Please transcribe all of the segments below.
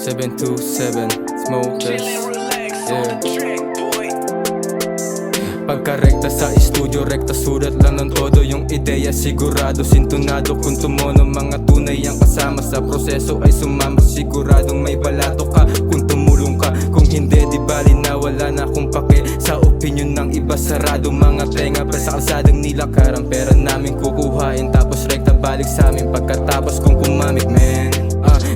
727 Smokers. Yeah. Pagkarekta sa studio, rekta surat lang ng todo yung ideya. Sigurado, sintonado kung tumono, mga tunay ang kasama sa proseso ay sumama. Siguradong may balato ka kung tumulong ka. Kung hindi, di bali na wala na akong pake sa opinion ng iba. Sarado mga tenga pa sa kalsadang nilakaran. Pera namin kukuhain tapos rekta balik sa amin pagkatapos kong kumamit, man.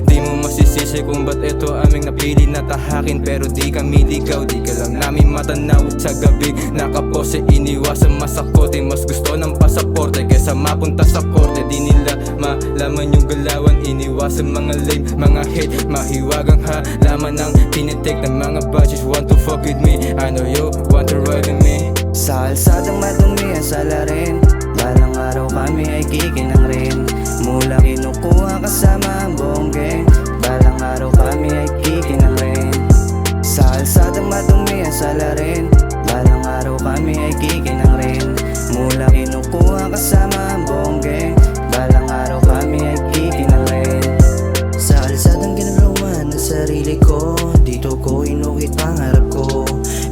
Di mo masisisi kung ba't ito aming napili na tahakin. Pero di kami ligaw, di ka lang namin matanaw sa gabi. Nakapose, iniwasan masakote. Mas gusto ng pasaporte kesa mapunta sa korte. Di nila malaman yung galawan, iniwasan mga lame, mga hate. Mahiwagang halaman ang tinitik ng mga badges. Want to fuck with me, I know you want to ride with me. Sa kalsadang madumi ang salarin, balang araw kami ay kikinang rin. Mula kinukuha kasama ang buong gang, balang araw kami ay kikinang rin. Sa kalsadang madumi ang salarin, balang araw kami ay kikinang rin. Mula kinukuha kasama ang buong gang, balang araw kami ay kikinang rin. Sa kalsadang ginagawa ng sarili ko, dito ko inukit pangarap ko.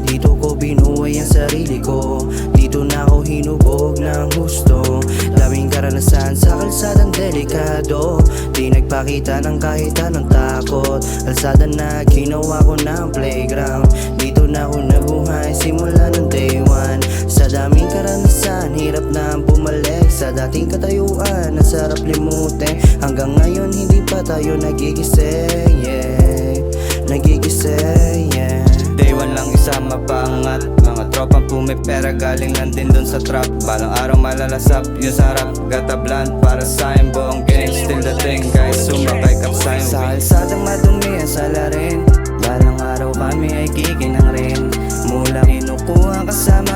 Dito ko binuhay ang sarili ko, dito na ako hinubog ng gusto. Daming karanasan sa kalsadang delikado, di nagpakita ng kahit anong takot. Kalsada na ginawa ko ng playground, dito na ako nabuhay simula ng day one. Sa daming karanasan, hirap na bumalik sa dating katayuan. Ang sarap limutin, hanggang ngayon hindi pa tayo nagigising, yeah. Nagigising, yeah. Day one lang isa mapangat, mga tropang pumipera galing lang din dun sa trap. Balang araw malalasap yung sarap, gatablan para sa akin buong gang. Still the thing guys, sumakay kapsayin. Sa kalsadang madumi ang salarin, balang araw kami ay kikinang rin. Mula kinukuha kasama